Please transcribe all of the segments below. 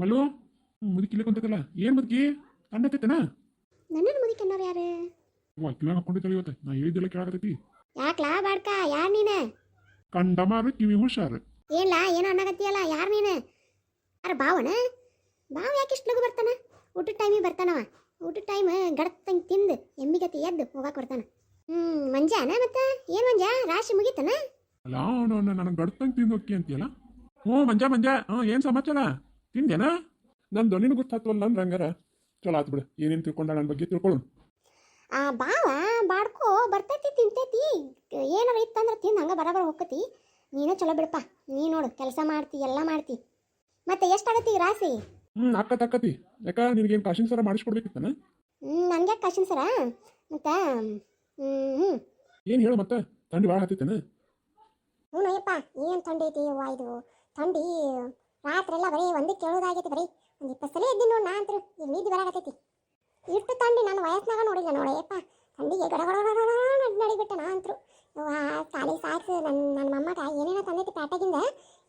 ಮಲ್ಲು ಮುದುಕಿಲ್ಲ ಕುಂತೈತಲ್ಲ ಏನು ಮುದುಕಿ ಕಂಡತೈತೇನ ನನ್ನನ್ನು ಮುದಿಕೆ ಅನ್ನೋರು ಯಾರು? ಕಿವಾಗ ಹಾಕೊಂಡಿದ್ದಾಳೆ ಇವತ್ತು ನಾ ಹೇಳಿದ್ದೆಲ್ಲ ಕೇಳಾಕತೈತಿ ಯಾಕ್ಲಾ ಬಾಡ್ಕ ಯಾರು ನೀನು? ಕಂಡಮಾರು ಕಿವಿ ಹುಷಾರು ಏನ್ಲಾ ಏನೋ ಅನ್ನಕತ್ತೀಯಲ್ಲ, ಯಾರು ನೀನು? ಯಾರು ಬಾವನ? ಬಾವ ಯಾಕೆ ಇಷ್ಟು ಲಗು ಬರ್ತಾನ? ಊಟದ ಟೈಮಿಗೆ ಬರ್ತಾನವ. ಊಟದ ಟೈಮ್ ಗಡತ್ತಂಗೆ ತಿಂದು ಎಮ್ಮಿಗತಿ ಎದ್ದು ಹೋಗಾಕ ಬರ್ತಾನ. ಮಂಜಾನ ಮತ್ತೆ ಏನು ಮಂಜ ರಾಶಿ ಮುಗೀತನ? ಅಲ್ಲ ಅವನು ನನಗೆ ಗಡ್ತಂಗೆ ತಿಂದು ಹೋಕ್ಕಿ ಅಂತೀಯಲ್ಲ. ಹ್ಞೂ ಮಂಜ ಮಂಜ ಏನು ಸಮಾಚಾರ ತಿಂದೇನ? ನನ್ನ ಧ್ವನಿನ ಗೊತ್ತಾತ್ವಲ್ಲ ಅಂದ್ರೆ ಹಂಗಾರ ಚಲೋ ಆತು ಬಿಡು. ಏನೇನು ತಿಳ್ಕೊಂಡ ನನ್ನ ಬಗ್ಗೆ ತಿಳ್ಕೊಳ್ಳು. ಆ ಬಾವ ಬಾಡ್ಕೋ ಬರ್ತೈತಿ ತಿಂತೈತಿ, ಏನಾರ ಇತ್ತಂದ್ರೆ ತಿಂದು ಹಂಗೆ ಬರಬರ ಹೋಗ್ಕತಿ. ನೀನೇ ಚಲೋ ಬಿಡಪ್ಪ, ನೀ ನೋಡು ಕೆಲಸ ಮಾಡ್ತಿ ಎಲ್ಲ ಮಾಡ್ತಿ. ಮತ್ತೆ ಎಷ್ಟಾಗತ್ತಿ ರಾಶಿ? ಅಕ್ಕತಿ ಯಾಕ ನಿನಗೇನು ಕಾಶಿನ ಸರ ಮಾಡಿಸ್ಕೊಡ್ಬೇಕಿತ್ತಾನ? ನನಗೆ ಕಾಶಿನ ಸರ ಮತ್ತೆ ಏನು ಹೇಳು ಮತ್ತೆ ಥಂಡಿ ಭಾಳ ಹತ್ತೈತೇನ? ಹ್ಞೂ ಅಯ್ಯಪ್ಪ, ಏನು ಥಂಡಿ ಐತಿ ಅವ್ವ ಇದು. ಥಂಡಿ ರಾತ್ರಿ ಎಲ್ಲ ಬರೀ ಒಂದೇ ಕೇಳೋದಾಗೈತಿ. ಬರೀ ಒಂದು 20 ಸಲ ಎದ್ದೀನಿ ನೋಡಿ ನಾ ಅಂತರು. ಈಗ ನಿದ್ದೆ ಬರಾಕತ್ತೈತಿ. ಇಷ್ಟು ಥಂಡಿ ನನ್ನ ವಯಸ್ಸಿನಾಗ ನೋಡಿಲ್ಲ ನೋಡಯ್ಯಪ್ಪ. ಥಂಡಿಗೆ ಗಡಗಡ ನಡಿಬಿಟ್ಟೆ ನಾ ಅಂತರು. ಖಾಲಿ ಸಾಕ್ಸು. ನನ್ನ ಮೊಮ್ಮಗ ಏನೇನೋ ತಂದೈತಿ ಪ್ಯಾಟಾಗಿಂದ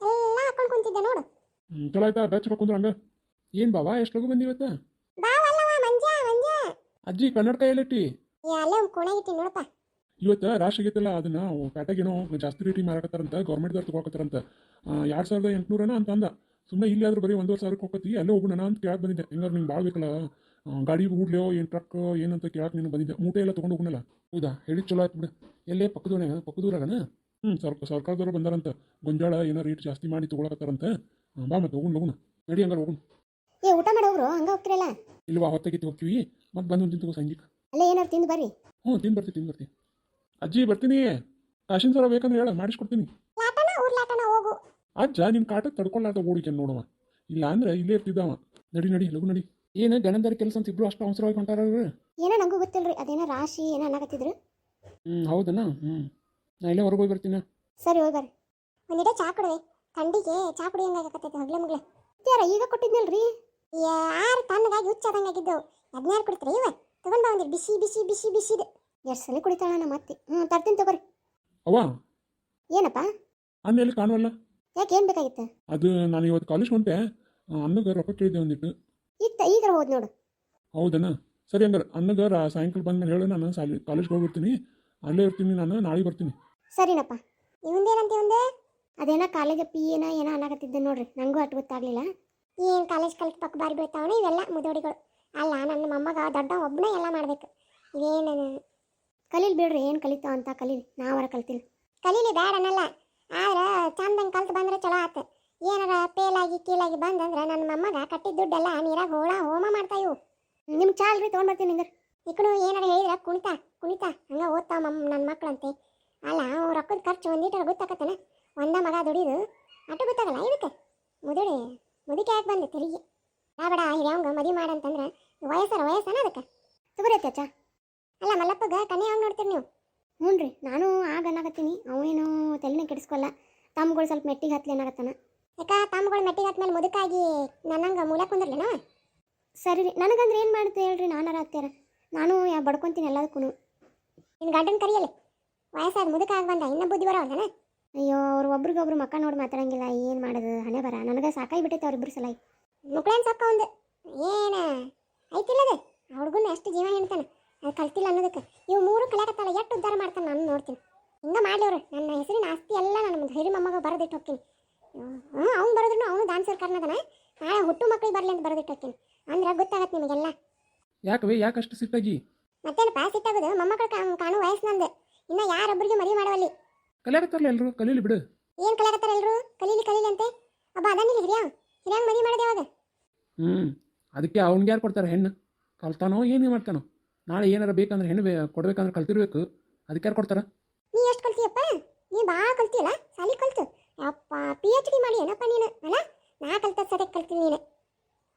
ಎಲ್ಲ ಹಾಕೊಂಡು ಕುಂತಿದ್ದೆ ನೋಡು. ಚಲೋ ಆಯ್ತಾ ಬೆಚ್ಚ ಹಾಕೊಂಡ್ರು ಹಂಗ. ಏನು ಬಾವಾ ಎಷ್ಟು ಲಗು ಬಂದಿವತ್ತ? ಬಾವಲ್ಲವ ಮಂಜ ಮಂಜ. ಅಜ್ಜಿ ಕನ್ನಡ ಕೈಯಲ್ಲಿಟ್ಟಿ ಅಲ್ಲೇ ಒಂದು ಕೋಣೆಗಿಟ್ಟಿ ನೋಡಪ್ಪ. ಇವತ್ತು ರಾಶಿ ಆಗೈತಲ್ಲ ಅದನ್ನ ಪ್ಯಾಟಾಗೇನೋ ಜಾಸ್ತಿ ರೇಟಿಗೆ ಮಾರಾಕತ್ತಾರಂತ, ಗೌರ್ಮೆಂಟ್ದವ್ರು ತಗೋಕತ್ತಾರಂತ. 2800 ಅಂತ ಅಂದ. ಸುಮ್ಮನೆ ಇಲ್ಲಿ ಆದ್ರೂ ಬರೀ 1,500 ಹೋಗತಿ, ಅಲ್ಲೇ ಹೋಗೋಣ ಅಂತ ಕೇಳಕ್ಕೆ ಬಂದಿದ್ದೆ. ಹೆಂಗಾರು ನಿಂಗೆ ಭಾಳ ಬೇಕಲ್ಲ ಗಾಡಿ ಹೂಡ್ಲಿಯೋ ಏನು ಟ್ರಕ್ ಏನಂತ ಕೇಳಕ್ಕೆ ನೀನು ಬಂದಿದ್ದೆ. ಮೂಟೆ ಎಲ್ಲ ತೊಗೊಂಡು ಹೋಗೋಣಲ್ಲ. ಹೌದಾ ಹೇಳಿದ್ ಚಲೋ ಆಯ್ತು ಬಿಡು. ಎಲ್ಲೇ ಪಕ್ಕದೂರಾಗನ ಸರ್ಕಾರದವ್ರು ಬಂದಾರಂತ. ಗೊಂಜಾಳ ಏನೋ ರೇಟ್ ಜಾಸ್ತಿ ಮಾಡಿ ತೊಗೊಳಕತ್ತಾರಂತ. ಬಾ ಮತ್ತೆ ಹೋಗೋಣ ನಡಿ ಹಂಗಾರೆ ಹೋಗೋಣ. ಏ ಊಟ ಮಾಡೋರು ಹಂಗ ಹೋಗ್ತಿರಲ್ಲ? ಇಲ್ವಾ ಹೊತ್ತಾಗಿತ್ತು ಹೋಗ್ತೀವಿ. ಮತ್ತೆ ಬಂದು ತಿಂತು ಸಂಜೆಗೆ. ಅಲ್ಲೇ ಏನಾರು ತಿಂದು ಬರ್ರಿ. ತಿಂದು ಬರ್ತೀನಿ. ಅಜ್ಜಿ ಬರ್ತೀನಿ. ಕಾಶಿನ ಸರ ಬೇಕಂದ್ರೆ ಹೇಳ ಮಾಡಿಸ್ಕೊಡ್ತೀನಿ. ಲಾಟನ ಊರ್ ಲಾಟನ ಹೋಗು. ಅಜ್ಜ ನಿನ್ನ ಕಾಟಕ್ಕೆ ತಡ್ಕೊಳ್ಳಾದ ಓಡಿಕೆ ನೋಡುವ. ಇಲ್ಲ ಅಂದ್ರೆ ಇಲ್ಲೇ ಇರ್ತಿದ್ದಾವ. ನಡಿ ಲಗು ನಡಿ. ಏನು ಗಣಂದಾರಿ ಕೆಲಸ ಅಂತ ಇಬ್ರು ಅಷ್ಟು ಅವಸರವಾಗಿ ಹೊಂಟಾರ ಅವ್ರು? ಏನೋ ನಂಗೂ ಗೊತ್ತಿಲ್ರಿ, ಅದೇನೋ ರಾಶಿ ಏನೋ ಅನ್ನಕತ್ತಿದ್ರು. ಹೌದನ. ನಾ ಇಲ್ಲೇ ಹೊರಗೆ ಹೋಗಿ ಬರ್ತೀನಿ. ಸರಿ ಹೋಗಿ ಬರ್ರಿ. ಒಂದಿಟ ಚಾ ಕೊಡುವೆ, ಥಂಡಿಗೆ ಚಾ ಕುಡಿಯಂಗಾಗತ್ತೈತೆ ಹಗ್ಲೆ ಮುಗ್ಲೆ. ಯಾರ ಈಗ ಕೊಟ್ಟಿದ್ನಲ್ರಿ? ಯಾರು ತಣ್ಣಗಾಗಿ ಹುಚ್ಚಾದಂಗಾಗಿದ್ದವು. ಅದನ್ನ ಯಾರು ಕೊಡ್ತಾರೆ ಇವ? ತಗೊಂಡ್ ಬಾ ಒಂದಿಟ್ಟು ಬಿಸಿ ಬಿಸಿ ಬಿಸಿ ಬಿಸಿದು. ಎಷ್ಟು ಸಲ ಕುಡಿತಾಳ ನಮ್ಮ ಅತ್ತಿ. ತರ್ತೀನಿ ತಗೋರಿ. ಅವ್ವ ಏನಪ್ಪ ಅನ್ನೆಲ್ಲಿ ಕಾಣುವಲ್ಲ? ಯಾಕೆ ಏನು ಬೇಕಾಗಿತ್ತು? ಅದು ನಾನು ಇವತ್ತು ಕಾಲೇಜ್ ಹೊಂಟೆ. ಅನ್ನಗ ರೊಕ್ಕ ಕೇಳಿದ್ದೆ ಒಂದಿಟ್ಟು. ಈಗ ಹೋದ್ ನೋಡು. ಹೌದನ. ಸರಿ ಹಂಗಾರೆ ಅನ್ನಗ ಸಾಯಂಕಾಲ ಬಂದ್ಮೇಲೆ ಹೇಳು. ನಾನು ಕಾಲೇಜ್ಗೆ ಹೋಗ್ಬಿಡ್ತೀನಿ. ಅಲ್ಲೇ ಇರ್ತೀನಿ. ನಾನು ನಾಳೆ ಬರ್ತೀನಿ. ಸರಿನಪ್ಪ. ಇವಂದೇನಂತ ಇವಂದೆ? ಅದೇನೋ ಕಾಲೇಜ್ ಪಿ ಏನೋ ಅನ್ನಕತ್ತಿದ್ದೆ ನೋಡ್ರಿ. ನನಗೂ ಅಟ್ಟು ಗೊತ್ತಾಗ್ಲಿಲ್ಲ. ಏನು ಕಾಲೇಜ್ ಕಲಿತು ಪಕ್ಕ ಬಾರಿ ಬೀಳ್ತಾವಣ ಇವೆಲ್ಲ ಮುದೋಡಿಗಳು. ಅಲ್ಲ ನನ್ನ ಮೊಮ್ಮಗ ದೊಡ್ಡ ಒಬ್ಬನೇ ಎಲ್ಲ ಮಾಡ್ಬೇಕು. ಇವೇನು ಕಲೀಲಿ ಬಿಡ್ರಿ. ಏನು ಕಲಿತಾವ ಅಂತ ಕಲೀಲಿ, ನಾವರ ಕಲ್ತಿಲ್ಲ. ಕಲೀಲಿ ಬೇಡ ಅನ್ನಲ್ಲ, ಆದ್ರೆ ಚಂದಂಗೆ ಕಲ್ತು ಬಂದ್ರೆ ಚಲೋ ಆತು. ಏನಾರ ಪೇಲಾಗಿ ಕೀಲಾಗಿ ಬಂದಂದ್ರೆ ನನ್ನ ಮೊಮ್ಮಗ ಕಟ್ಟಿದ ದುಡ್ಡೆಲ್ಲ ನೀರಾಗ ಹೋಮ ಮಾಡ್ತಾ ಇವು. ನಿಮ್ಗೆ ಚಾಲ್ರಿ ತೊಗೊಂಡ್ಬರ್ತೀನಿ ನಿಂಗೆ. ಇಕ್ಕನು ಏನಾರ ಹೇಳಿದ್ರೆ ಕುಣಿತಾ ಹಂಗೆ ಓದ್ತಾವ ನನ್ನ ಮಕ್ಕಳಂತೆ. ಅಲ್ಲ ಅವ್ರು ರೊಕ್ಕದ ಖರ್ಚು ಒಂದೀಟರ ಗೊತ್ತಾಕತ್ತನ. ಒಂದ ಮಗ ದುಡಿದು ಅಟ್ಟು ಗೊತ್ತಾಗಲ್ಲ ಇದಕ್ಕೆ. ಮುದುಕೆ ಯಾಕೆ ಬಂದೆ ತೆರಿಗೆ? ಬೇಡ ಹಿರಿಯವಂಗ ಮದುವೆ ಮಾಡಂತಂದ್ರೆ ವಯಸ್ಸನ ಅದಕ್ಕೆ ತಗೋರಿ ಅಚ್ಚ. ಅಲ್ಲ ಮಲ್ಲಪ್ಪಗ ಕನ್ಯಾ ಹಂಗೆ ನೋಡ್ತೀರಿ ನೀವು? ಹ್ಞೂ ರೀ, ನಾನು ಆಗ ಅನ್ನಕತ್ತೀನಿ. ಅವೇನೋ ತಲೆನೇ ಕೆಡಿಸ್ಕೊಲ್ಲ. ತಮ್ಮಗಳು ಸ್ವಲ್ಪ ಮೆಟ್ಟಿಗೆ ಹತ್ಲಿ ಅನ್ನಕತ್ತಾನ. ಯಾಕ ತಮ್ಮಗಳು ಮೆಟ್ಟಿಗೆ ಹತ್ಮೇಲೆ ಮುದುಕಾಗಿ ನನ್ನಂಗೆ ಮೂಲ ಕುಂದ್ರಲೇನೋ? ಸರಿ ರೀ, ನನಗಂದ್ರೆ ಏನು ಮಾಡುತ್ತೆ ಹೇಳ್ರಿ? ನಾನಾರ ಹತ್ಯಾರ ನಾನು ಬಡ್ಕೊತೀನಿ ಎಲ್ಲದಕ್ಕೂ. ನಿನ್ನ ಗಂಡನ ಕರಿಯಲ್ಲ, ವಯಸ್ಸಾದ ಮುದುಕ ಆಗಿ ಬಂದ, ಇನ್ನೂ ಬುದ್ಧಿ ಬರೋಲ್ದನ? ಅಯ್ಯೋ, ಅವ್ರು ಒಬ್ರಿಗೊಬ್ರು ಮಕ್ಕ ನೋಡಿ ಮಾತಾಡಂಗಿಲ್ಲ. ಏನು ಮಾಡೋದು ಹಣೆ ಬರ. ನನಗೆ ಸಾಕಾಗಿ ಬಿಟ್ಟೈತೆ ಅವ್ರಿಬ್ರು ಸಲ. ಮಕ್ಕಳೇನು ಸಾಕ ಒಂದು ಏನು ಐತಿಲ್ಲದೆ ಆ ಹುಡುಗನ ಎಷ್ಟು ಜೀವ ಹೇಳ್ತಾನೆ. ಅದು ಕಲ್ತಿಲ್ಲ ಅನ್ನೋದಕ್ಕೆ ಇವು ಮೂರು ಕಲಿಯಾಕತ್ತಲ್ಲ. ಎಷ್ಟು ಉದ್ಧಾರ ಮಾಡ್ತಾನೆ ನಾನು ನೋಡ್ತೀನಿ. ಹಿಂಗೆ ಮಾಡ್ಲಿವ್ರು. ನನ್ನ ಹೆಸರಿನ ಆಸ್ತಿ ಎಲ್ಲ ನನ್ನ ಹಿರಿ ಮೊಮ್ಮಗ ಬರೆದಿಟ್ಟು ಹೋಗ್ತೀನಿ. ಅವ್ನು ಬರೋದ್ರು ಅವನು ದಾನ ಸರ್ಕಾರನದನ. ನಾಳೆ ಹುಟ್ಟು ಮಕ್ಕಳಿಗೆ ಬರಲಿ ಅಂತ ಬರೆದಿಟ್ಟು ಹೋಗ್ತೀನಿ. ಅಂದ್ರೆ ಗೊತ್ತಾಗತ್ತೆ ನಿಮಗೆಲ್ಲ. ಯಾಕಷ್ಟು ಸಿಟ್ಟಾಗಿ? ಮತ್ತೇನಪ್ಪ ಸಿಟ್ಟಾಗೋದು? ಮೊಮ್ಮಕ್ಕಳು ಕಾಣೋ ವಯಸ್ಸು ನಂದು. ಇನ್ನು ಯಾರೊಬ್ಬರಿಗೆ ಮದುವೆ ಮಾಡವಲ್ಲಿ. ಕಲಿಯಾಕತ್ತಾರಲ್ಲ ಎಲ್ಲರೂ, ಕಲೀಲಿ ಬಿಡು. ಏನು ಕಲಿಯಾಕತ್ತಾರ ಎಲ್ಲರೂ? ಕಲೀಲಿ ಅಂತೆ. ಅಬ್ಬ ಅದನ್ನಿಲ್ಲ ಹಿರಿಯಂಗೆ ಮದುವೆ ಮಾಡೋದು ಯಾವಾಗ? ಅದಕ್ಕೆ ಅವ್ನಿಗೆ ಯಾರು ಕೊಡ್ತಾರೆ ಹೆಣ್ಣು? ಕಲ್ತಾನೋ ಏನು ಮಾಡ್ತಾನೋ? ನಾಳೆ ಏನಾರ ಬೇಕಂದ್ರೆ ಹೆಣ್ಣು ಕೊಡ್ಬೇಕಂದ್ರೆ ಕಲ್ತಿರ್ಬೇಕು. ಅದಕ್ಕೆ ಯಾರು ಕೊಡ್ತಾರ? ನೀ ಎಷ್ಟು ಕಲ್ತೀಯಪ್ಪ? ನೀ ಭಾಳ ಕಲ್ತಿಯಲ್ಲ, ಸಾಲಿ ಕಲ್ತು. ಅಪ್ಪ PhD ಮಾಡಿ ಏನಪ್ಪ ನೀನು? ಅಲ್ಲ ನಾ ಕಲ್ತದ ಸದ್ಯಕ್ಕೆ ಕಲ್ತೀನಿ ನೀನು.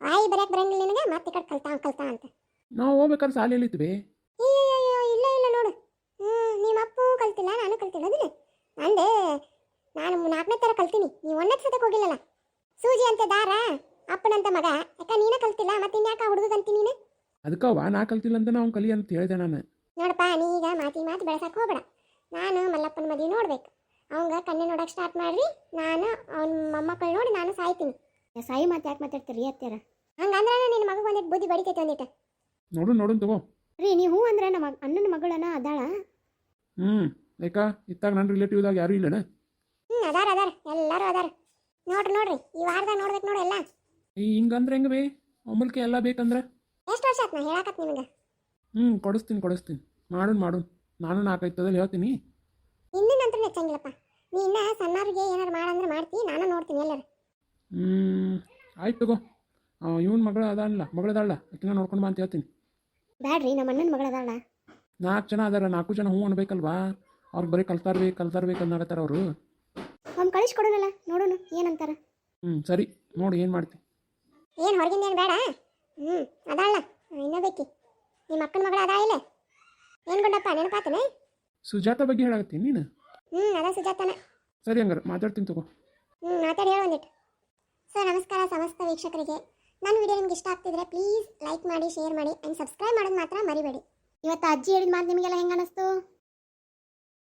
ಆಯಿ ಬರೆಯಕ್ಕೆ ಬರಂಗಿಲ್ಲ ನಿನಗೆ, ಮತ್ತೆ ಕಡೆ ಕಲ್ತಾ ಅಂತ. ನಾವು ಹೋಗ್ಬೇಕಾದ್ರೆ ಸಾಲಿ ಎಲ್ಲಿತ್ವಿ? ಇಲ್ಲ ನೋಡು. ನಿಮ್ಮ ಅಪ್ಪು ಕಲ್ತಿಲ್ಲ, ನಾನು ಕಲ್ತಿಲ್ಲ. ಅದಿಲ್ಲ ನಂದೆ. ನಾನು 4ನೇ ಥರ ಕಲ್ತೀನಿ. ನೀವು 1ನೇ ಸದ್ಯಕ್ಕೆ ಹೋಗಿಲ್ಲಲ್ಲ. ಸೂಜಿ ಅಂತೆ ದಾರ ಅಪ್ಪನಂತ ಮಗ. ಯಾಕ ನೀನೇ ಕಲ್ತಿಲ್ಲ, ಮತ್ತೆ ಇನ್ಯಾಕ ಹುಡುಗಂತೀನಿ ನೀನು? ಅದಕ್ಕವ ನಾ ಕಲ್ತಿಲ್ಲ ಅಂತ ನಾವು ಕಲಿ ಅಂತ ಹೇಳಿದೆ ನಾನು. ನೋಡಪ್ಪ, ನೀಗ ಮಾತು ಬೆಳೆಸಕ್ಕೆ ಹೋಗ್ಬೇಡ. ನಾನು ಮಲ್ಲಪ್ಪನ ಮದುವೆ ನೋಡ್ಬೇಕು. ಅವಂಗ ಕಣ್ಣೆ ನೋಡಕ್ಕೆ ಸ್ಟಾರ್ಟ್ ಮಾಡ್ರಿ. ನಾನು ಅವ್ನ ಮೊಮ್ಮಕ್ಕಳು ನೋಡಿ ನಾನು ಸಾಯ್ತೀನಿ. ಸಾಯಿ ಮಾತು ಯಾಕೆ ಮಾತಾಡ್ತೀರಿ ಅತ್ಯಾರ ಹಂಗಂದ್ರೆ ನಿನ್ನ ಮಗ ಒಂದಿಟ್ಟು ಬುದ್ಧಿ ಬಡಿತೈತೆ ಒಂದಿಟ್ಟು ನೋಡು ತಗೋ. ರೀ ನೀವು ಅಂದ್ರೆ ನಮ್ಮ ಅಣ್ಣನ ಮಗಳನ ಅದಾಳ ಯಾಕ ಇತ್ತಾಗ ನನ್ನ ರಿಲೇಟಿವ್ದಾಗ ಯಾರೂ ಇಲ್ಲನ? ಅದಾರ ಎಲ್ಲರೂ ಅದಾರ. ನೋಡ್ರಿ ಈ ವಾರದಾಗ ನೋಡ್ಬೇಕು ನೋಡಿ ಎಲ್ಲ. ಹಿಂಗಂದ್ರೆ ಹೆಂಗೆ ಬೇ ಒಮ್ಮಲ್ಕೆ ಎಲ್ಲ ಬೇಕಂದ್ರೆ? ಎಷ್ಟು ವರ್ಷ ಆಯ್ತು ನಾ ಹೇಳಕತ್ ನಿಮಗೆ? ಕೊಡಿಸ್ತೀನಿ ಮಾಡೋಣ ನಾನು 4-5 ತದಲ್ಲಿ ಹೇಳ್ತೀನಿ. ಇನ್ನೂ ನಂತರ ಹೆಚ್ಚಂಗಿಲ್ಲಪ್ಪ. ನೀ ಇನ್ನ ಸಣ್ಣವ್ರಿಗೆ ಏನಾರು ಮಾಡಂದ್ರೆ ಮಾಡ್ತಿ, ನಾನು ನೋಡ್ತೀನಿ ಎಲ್ಲರೂ. ಆಯ್ತು ತಗೋ. ಇವನ್ ಮಗಳದಾಳ ಆಕಿನ ನೋಡ್ಕೊಂಡು ಬಾ ಅಂತ ಹೇಳ್ತೀನಿ. ಬ್ಯಾಡ್ರಿ, ನಮ್ಮ ಅಣ್ಣನ ಮಗಳದಾಳ. 4 ಜನ ಅದಾರ, 4 ಜನ ಹ್ಞೂ ಅನ್ಬೇಕಲ್ವಾ? ಅವ್ರಿಗೆ ಬರೀ ಕಲ್ತಾರ್ಬೇಕು ಅನ್ನಕತ್ತಾರ ಅವರು. ಅವ್ನು ಕಳಿಸ್ಕೊಡೋನಲ್ಲ, ನೋಡೋಣ ಏನಂತಾರ. ಸರಿ ನೋಡಿ ಏನು ಮಾಡ್ತಿ. ಏನು ಹೊರಗಿಂದ ಏನು ಬೇಡ. ಅದಾಳ ಇನ್ನೂ ಬೇಕಿ ನಿಮ್ಮ ಅಕ್ಕನ ಮಗಳ ಅದ ಇಲ್ಲ? ಏನು ಗುಂಡಪ್ಪ ನೆನಪಾತನೆ? ಸುಜಾತ ಬಗ್ಗೆ ಹೇಳಾಕತ್ತೀನಿ ನೀನು? ಅದ ಸುಜಾತನ. ಸರಿ ಹಂಗಾರೆ ಮಾತಾಡ್ತೀನಿ ತಗೋ. ಮಾತಾಡಿ ಹೇಳು ಒಂದಿಟ್ಟು. ಸರ್ ನಮಸ್ಕಾರ ಸಮಸ್ತ ವೀಕ್ಷಕರಿಗೆ. ನನ್ನ ವಿಡಿಯೋ ನಿಮ್ಗೆ ಇಷ್ಟ ಆಗ್ತಿದ್ರೆ ಪ್ಲೀಸ್ ಲೈಕ್ ಮಾಡಿ, ಶೇರ್ ಮಾಡಿ ಆ್ಯಂಡ್ ಸಬ್ಸ್ಕ್ರೈಬ್ ಮಾಡೋದು ಮಾತ್ರ ಮರಿಬೇಡಿ. ಇವತ್ತು ಅಜ್ಜಿ ಹೇಳಿದ ಮಾತು ನಿಮಗೆಲ್ಲ ಹೆಂಗೆ ಅನ್ನಿಸ್ತು?